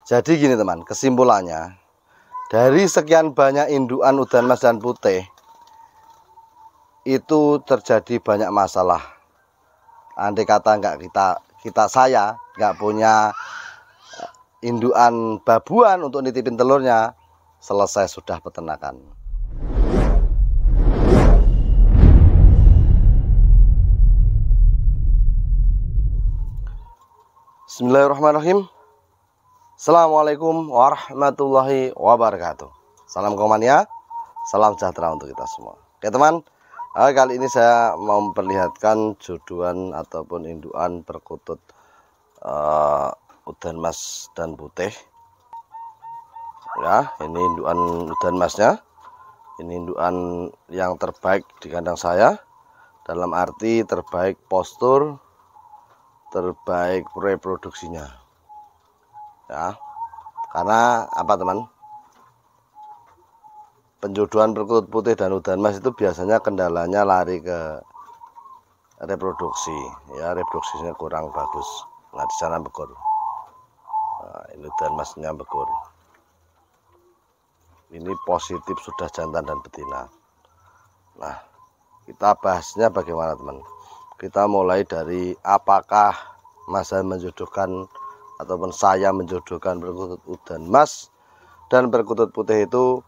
Jadi gini teman, kesimpulannya dari sekian banyak indukan udan mas dan putih itu terjadi banyak masalah. Andai kata saya nggak punya indukan babuan untuk nitipin telurnya, selesai sudah peternakan. Bismillahirrahmanirrahim. Assalamualaikum warahmatullahi wabarakatuh. Salam komania, salam sejahtera untuk kita semua. Oke teman, kali ini saya mau memperlihatkan jodohan ataupun indukan perkutut udan mas dan putih. Ya, ini indukan udan masnya. Ini indukan yang terbaik di kandang saya. Dalam arti terbaik postur, terbaik reproduksinya. Ya, karena apa teman? Penjodohan perkutut putih dan udan mas itu biasanya kendalanya lari ke reproduksi. Ya, reproduksinya kurang bagus. Nah, di sana bekur. Nah, ini udan masnya bekur. Ini positif sudah jantan dan betina. Nah, kita bahasnya bagaimana teman? Kita mulai dari apakah masa menjodohkan ataupun saya menjodohkan perkutut udan mas dan perkutut putih itu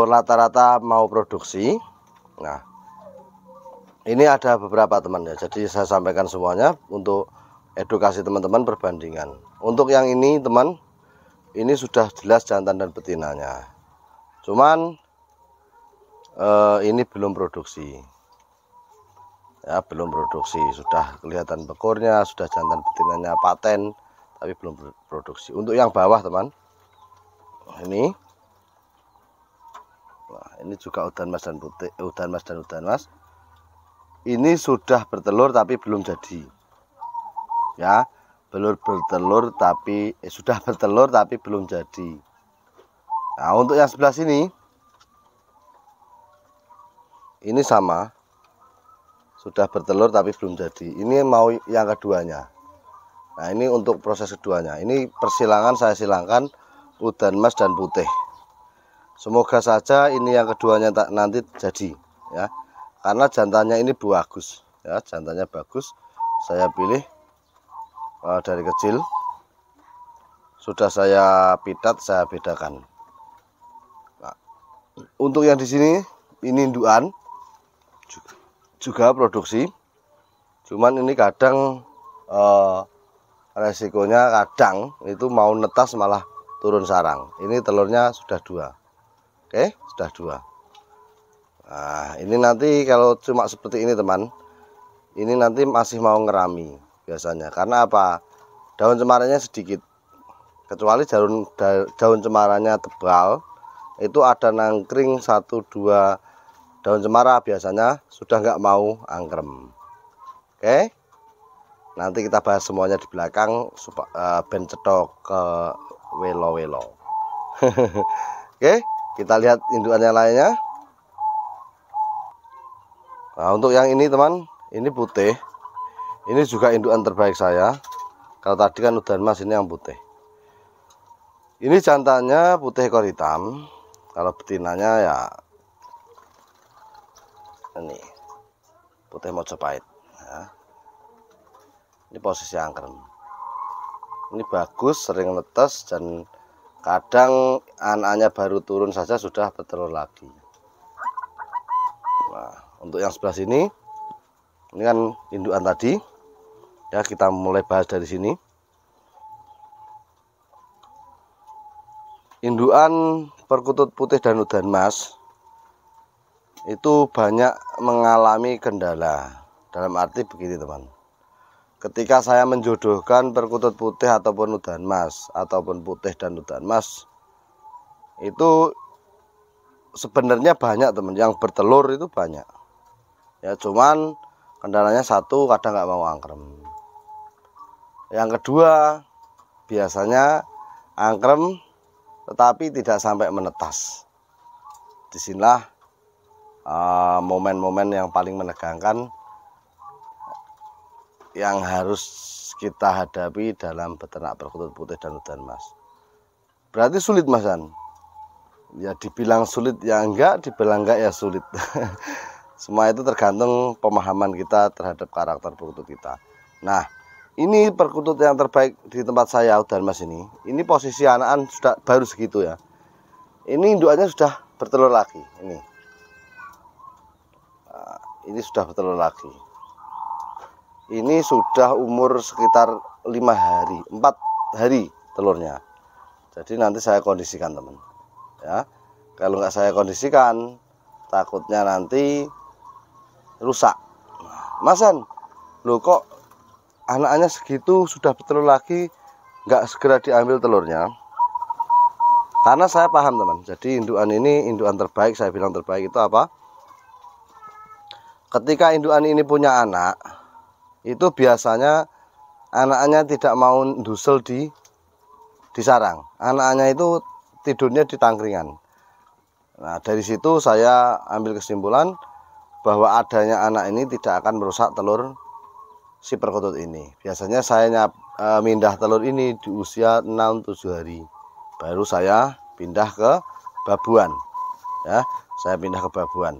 rata-rata mau produksi. Nah, ini ada beberapa teman ya, jadi saya sampaikan semuanya untuk edukasi teman-teman perbandingan. Untuk yang ini teman, ini sudah jelas jantan dan betinanya, cuman ini belum produksi ya, belum produksi. Sudah kelihatan bekurnya, sudah jantan betinanya paten, tapi belum produksi. Untuk yang bawah teman, ini juga udan mas dan putih, udan mas dan udan mas. Ini sudah bertelur tapi belum jadi. Ya, belum bertelur tapi sudah bertelur tapi belum jadi. Nah, untuk yang sebelah sini, ini sama. Sudah bertelur tapi belum jadi. Ini mau yang keduanya. Nah, ini untuk proses keduanya. Ini persilangan, saya silangkan udan mas dan putih. Semoga saja ini yang keduanya nanti jadi ya. Karena jantannya ini bagus ya, jantannya bagus. Saya pilih dari kecil. Sudah saya pitat, saya bedakan. Nah, untuk yang di sini ini indukan juga produksi, cuman ini kadang resikonya kadang itu mau netas malah turun sarang. Ini telurnya sudah 2. Oke, sudah 2. Nah, ini nanti kalau cuma seperti ini teman, ini nanti masih mau ngerami biasanya. Karena apa? Daun cemarannya sedikit. Kecuali daun cemarannya tebal, itu ada nangkring 1-2 daun cemara biasanya sudah nggak mau angkrem. Oke, nanti kita bahas semuanya di belakang ben cetok ke welo-welo. Oke, kita lihat indukan yang lainnya. Nah, untuk yang ini teman, ini putih. Ini juga indukan terbaik saya. Kalau tadi kan udan mas, ini yang putih. Ini jantannya putih ekor hitam. Kalau betinanya ya ini putih Mojopahit ya. Ini posisi angkrem. Ini bagus, sering netes, dan kadang anaknya baru turun saja sudah bertelur lagi. Nah, untuk yang sebelah sini, ini kan indukan tadi ya, kita mulai bahas dari sini. Indukan perkutut putih dan udan mas itu banyak mengalami kendala. Dalam arti begini teman, ketika saya menjodohkan perkutut putih ataupun udan mas, ataupun putih dan udan mas, itu sebenarnya banyak teman yang bertelur, itu banyak ya, cuman kendalanya satu, kadang nggak mau angkrem. Yang kedua, biasanya angkrem tetapi tidak sampai menetas. Disinilah momen-momen yang paling menegangkan. yang harus kita hadapi dalam beternak perkutut putih dan udan mas. Berarti sulit Masan? Ya dibilang sulit ya enggak, dibilang enggak ya sulit. Semua itu tergantung pemahaman kita terhadap karakter perkutut kita. Nah, ini perkutut yang terbaik di tempat saya udan mas ini. Ini posisi anakan sudah baru segitu ya. Ini indukannya sudah bertelur lagi. Ini sudah bertelur lagi. Ini sudah umur sekitar 5 hari, 4 hari telurnya. Jadi nanti saya kondisikan teman, ya. Kalau nggak saya kondisikan, takutnya nanti rusak. Masan, lo kok anaknya segitu sudah bertelur lagi, nggak segera diambil telurnya? Karena saya paham teman. Jadi indukan ini indukan terbaik, saya bilang terbaik itu apa? Ketika indukan ini punya anak, itu biasanya anaknya tidak mau dusel di sarang. Anaknya itu tidurnya di tangkringan. Nah, dari situ saya ambil kesimpulan bahwa adanya anak ini tidak akan merusak telur si perkutut ini. Biasanya saya mindah telur ini di usia 6-7 hari. Baru saya pindah ke babuan. Ya, saya pindah ke babuan.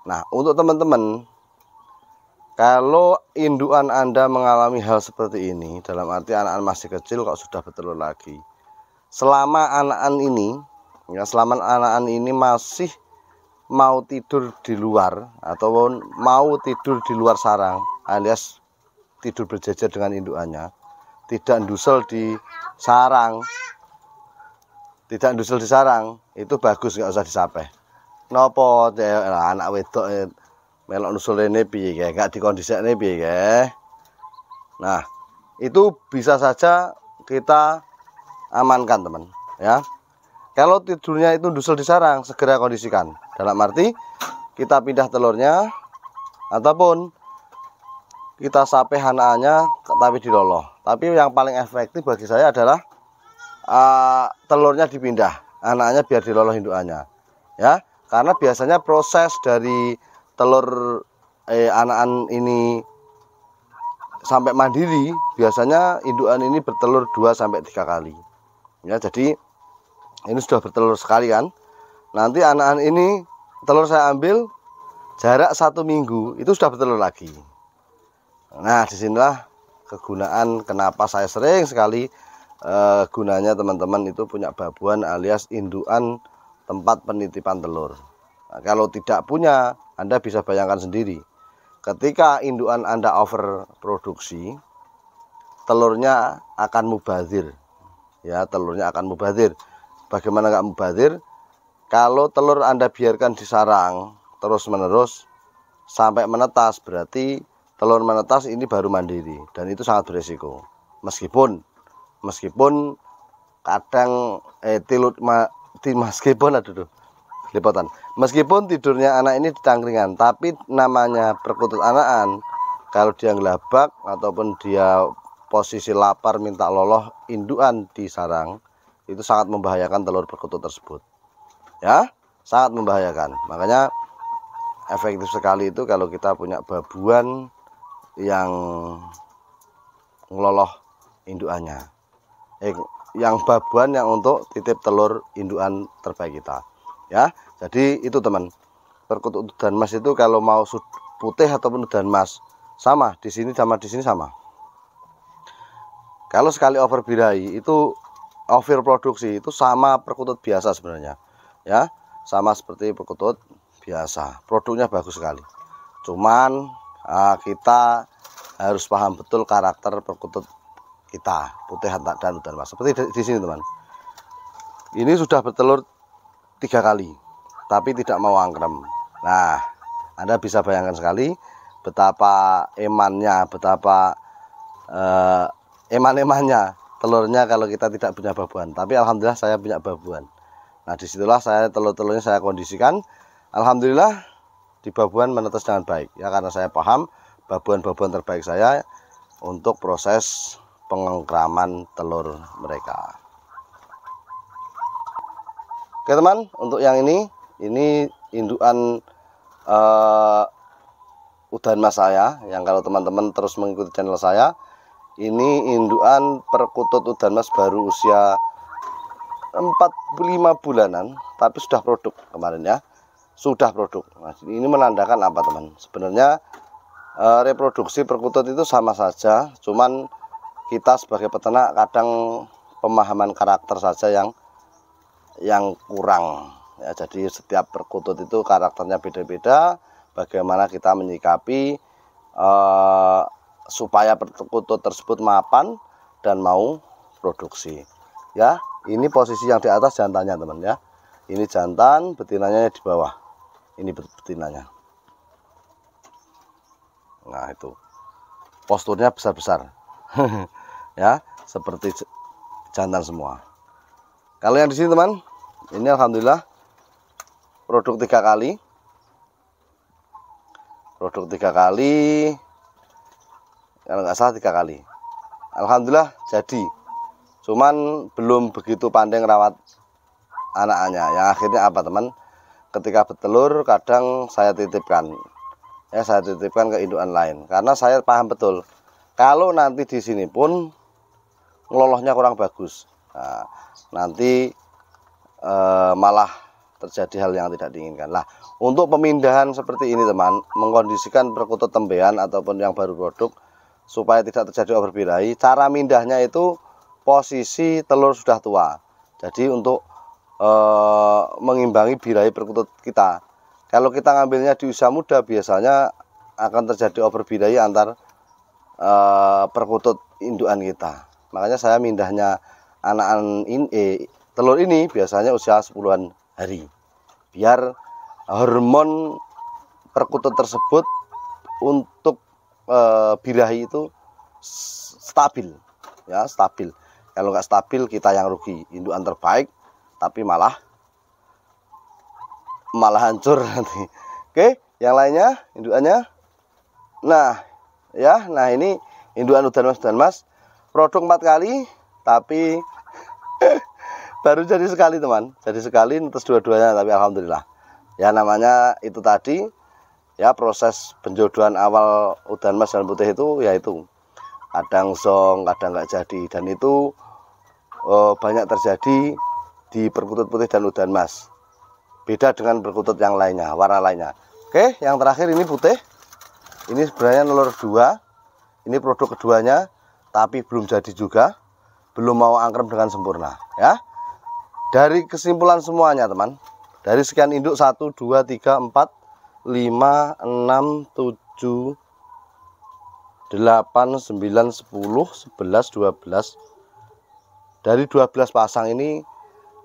Nah, untuk teman-teman, kalau indukan Anda mengalami hal seperti ini, dalam arti anakan masih kecil kok sudah bertelur lagi. Selama anakan ini masih mau tidur di luar ataupun mau tidur di luar sarang, alias tidur berjejer dengan indukannya, tidak ndusel di sarang, itu bagus, nggak usah disapeh. Nopo anak wedok melok nusul ini piye kae, gak dikondisikne piye kae. Nah, itu bisa saja kita amankan teman, ya. Kalau tidurnya itu dusel di sarang, segera kondisikan. Dalam arti kita pindah telurnya ataupun kita sapeh anakannya tapi diloloh. Tapi yang paling efektif bagi saya adalah telurnya dipindah, anaknya biar diloloh indukannya, ya. Karena biasanya proses dari telur anakan ini sampai mandiri, biasanya indukan ini bertelur 2-3 kali. Ya, jadi ini sudah bertelur sekali kan. Nanti anakan ini telur saya ambil jarak 1 minggu, itu sudah bertelur lagi. Nah, disinilah kegunaan kenapa saya sering sekali gunanya teman-teman itu punya babuan alias indukan tempat penitipan telur. Nah, kalau tidak punya, Anda bisa bayangkan sendiri. Ketika indukan Anda overproduksi, telurnya akan mubazir. Ya, telurnya akan mubazir. Bagaimana nggak mubazir? Kalau telur Anda biarkan di sarang terus-menerus sampai menetas, berarti telur menetas ini baru mandiri dan itu sangat beresiko. Meskipun kadang meskipun tidurnya anak ini di tangkringan, tapi namanya perkutut anakan, kalau dia ngelabak ataupun dia posisi lapar minta loloh indukan di sarang, itu sangat membahayakan telur perkutut tersebut, ya, sangat membahayakan. Makanya efektif sekali itu kalau kita punya babuan yang ngeloloh indukannya, yang babuan yang untuk titip telur indukan terbaik kita, ya. Jadi itu teman, perkutut udan mas itu kalau mau putih ataupun udan mas sama di sini sama. Kalau sekali over birahi itu overproduksi itu sama perkutut biasa sebenarnya, ya, sama seperti perkutut biasa, produknya bagus sekali. Cuman kita harus paham betul karakter perkutut kita putih dan udan mas. Seperti di sini teman, ini sudah bertelur 3 kali tapi tidak mau angkrem. Nah, Anda bisa bayangkan sekali betapa emannya telurnya kalau kita tidak punya babuan. Tapi alhamdulillah saya punya babuan. Nah, disitulah saya telur-telurnya saya kondisikan. Alhamdulillah di babuan menetas dengan baik, ya, karena saya paham babuan-babuan terbaik saya untuk proses pengengkraman telur mereka. Oke teman, untuk yang ini indukan udan mas saya, yang kalau teman-teman terus mengikuti channel saya, ini indukan perkutut udan mas baru usia 45 bulanan, tapi sudah produk kemarin ya, sudah produk. Nah, ini menandakan apa teman? Sebenarnya reproduksi perkutut itu sama saja, cuman kita sebagai peternak kadang pemahaman karakter saja yang kurang ya. Jadi setiap perkutut itu karakternya beda-beda, bagaimana kita menyikapi supaya perkutut tersebut mapan dan mau produksi ya. Ini posisi yang di atas jantannya teman ya, ini jantan, betinanya di bawah, ini betinanya. Nah itu posturnya besar-besar ya, seperti jantan semua. Kalau yang di sini teman, ini alhamdulillah produk 3 kali, kalau nggak salah 3 kali, alhamdulillah jadi. Cuman belum begitu pandai rawat anaknya. Yang akhirnya apa teman? Ketika bertelur kadang saya titipkan ya, saya titipkan ke indukan lain, karena saya paham betul kalau nanti di sini pun ngelolosnya kurang bagus. Nah, nanti malah terjadi hal yang tidak diinginkan. Nah, untuk pemindahan seperti ini teman, mengkondisikan perkutut tembean ataupun yang baru produk supaya tidak terjadi overbirahi, cara mindahnya itu posisi telur sudah tua. Jadi untuk mengimbangi birahi perkutut kita, kalau kita ngambilnya di usia muda biasanya akan terjadi overbirahi antar perkutut indukan kita. Makanya saya mindahnya anakan ini, telur ini biasanya usia 10-an hari, biar hormon perkutut tersebut untuk birahi itu stabil ya, stabil. Kalau nggak stabil kita yang rugi, indukan terbaik tapi malah hancur nanti. Oke, yang lainnya indukannya. Nah ya, nah ini indukan udan mas produk 4 kali tapi baru jadi sekali teman, jadi sekali netes dua-duanya, tapi alhamdulillah ya. Namanya itu tadi ya, proses penjodohan awal udan mas dan putih itu yaitu kadang song, kadang nggak jadi, dan itu banyak terjadi di perkutut putih dan udan mas. Beda dengan perkutut yang lainnya, warna lainnya. Oke, yang terakhir ini putih. Ini sebenarnya nelur 2. Ini produk keduanya, tapi belum jadi juga, belum mau angkrem dengan sempurna ya. Dari kesimpulan semuanya teman, dari sekian induk 1, 2, 3, 4, 5, 6, 7, 8, 9, 10, 11, 12. Dari 12 pasang ini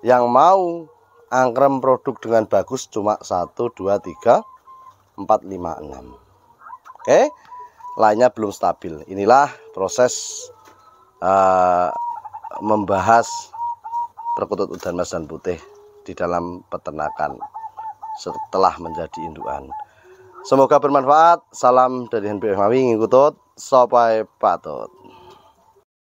yang mau angkrem produk dengan bagus cuma 1, 2, 3, 4, 5, 6. Oke, lainnya belum stabil. Inilah proses membahas perkutut udan mas dan putih di dalam peternakan setelah menjadi indukan. Semoga bermanfaat. Salam dari NPF Mawi ngikutut, sopai patut.